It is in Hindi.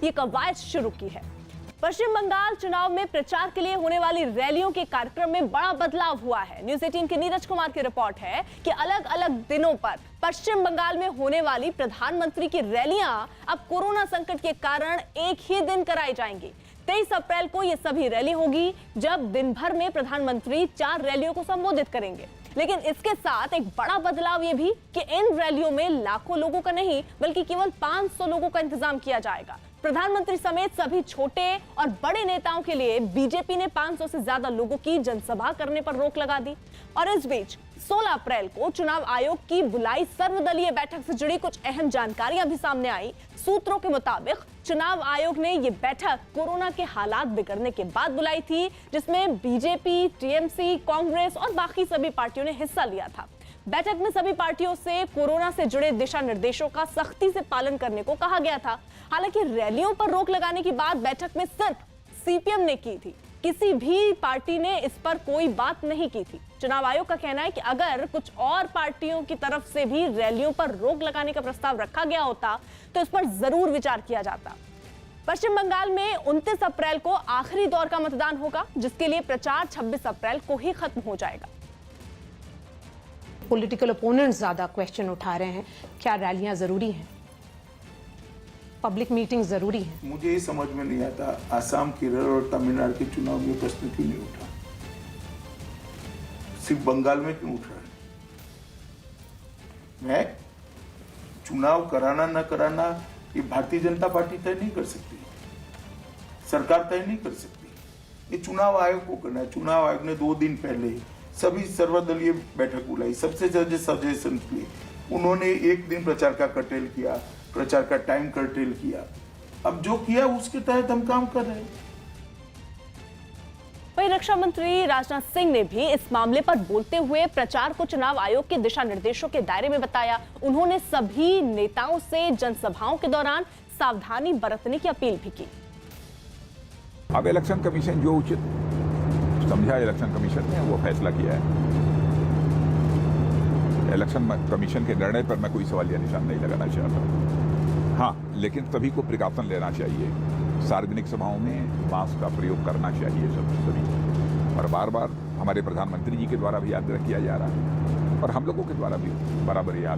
ये कवायद शुरू की है। पश्चिम बंगाल चुनाव में प्रचार के लिए होने वाली रैलियों के कार्यक्रम में बड़ा बदलाव हुआ है। न्यूज़ 18 के नीरज कुमार की रिपोर्ट है कि अलग अलग दिनों पर पश्चिम बंगाल में होने वाली प्रधानमंत्री की रैलियां अब कोरोना संकट के कारण एक ही दिन कराई जाएंगी। 23 अप्रैल को ये सभी रैली होगी, जब दिन भर में प्रधानमंत्री 4 रैलियों को संबोधित करेंगे। लेकिन इसके साथ एक बड़ा बदलाव ये भी कि इन रैलियों में लाखों लोगों का नहीं, बल्कि केवल 500 लोगों का इंतजाम किया जाएगा। प्रधानमंत्री समेत सभी छोटे और बड़े नेताओं के लिए बीजेपी ने 500 से ज्यादा लोगों की जनसभा करने पर रोक लगा दी। और इस बीच 16 अप्रैल को चुनाव आयोग की बुलाई सर्वदलीय बैठक से जुड़ी कुछ अहम जानकारियां भी सामने आई। सूत्रों के मुताबिक चुनाव आयोग ने ये बैठक कोरोना के हालात बिगड़ने के बाद बुलाई थी, जिसमें बीजेपी, टीएमसी, कांग्रेस और बाकी सभी पार्टियों ने हिस्सा लिया था। बैठक में सभी पार्टियों से कोरोना से जुड़े दिशा निर्देशों का सख्ती से पालन करने को कहा गया था। हालांकि रैलियों पर रोक लगाने की बात बैठक में सिर्फ सीपीएम ने की थी, किसी भी पार्टी ने इस पर कोई बात नहीं की थी। चुनाव आयोग का कहना है कि अगर कुछ और पार्टियों की तरफ से भी रैलियों पर रोक लगाने का प्रस्ताव रखा गया होता तो इस पर जरूर विचार किया जाता। पश्चिम बंगाल में 29 अप्रैल को आखिरी दौर का मतदान होगा, जिसके लिए प्रचार 26 अप्रैल को ही खत्म हो जाएगा। पॉलिटिकल ओपोनेंट्स ज्यादा क्वेश्चन उठा रहे हैं, क्या रैलियां जरूरी हैं, पब्लिक मीटिंग जरूरी है? मुझे ये समझ में नहीं आता, आसाम, केरल और तमिलनाडु के चुनाव में प्रश्न क्यों नहीं उठा, सिर्फ बंगाल में क्यों उठ रहा है? मैं चुनाव कराना न कराना ये भारतीय जनता पार्टी तय नहीं कर सकती, सरकार तय नहीं कर सकती, ये चुनाव आयोग को करना है। चुनाव आयोग ने 2 दिन पहले सभी सर्वदलीय बैठक बुलाई, सबसे ज्यादा सजेशन किए। उन्होंने 1 दिन प्रचार का कर्टेल किया, प्रचार का टाइम कर्टेल किया। अब जो किया उसके तहत हम काम कर रहे हैं। वहीं रक्षा मंत्री राजनाथ सिंह ने भी इस मामले पर बोलते हुए प्रचार को चुनाव आयोग के दिशा निर्देशों के दायरे में बताया। उन्होंने सभी नेताओं से जनसभाओं के दौरान सावधानी बरतने की अपील भी की। अब इलेक्शन कमीशन जो उचित समझा, इलेक्शन कमीशन ने वो फैसला किया है। इलेक्शन कमीशन के निर्णय पर मैं कोई सवालिया निशान नहीं लगाना चाहता। हाँ, लेकिन सभी को प्रिकॉशन लेना चाहिए। सार्वजनिक सभाओं में मास्क का प्रयोग करना चाहिए सभी, और बार बार हमारे प्रधानमंत्री जी के द्वारा भी आग्रह किया जा रहा है और हम लोगों के द्वारा भी बराबर याद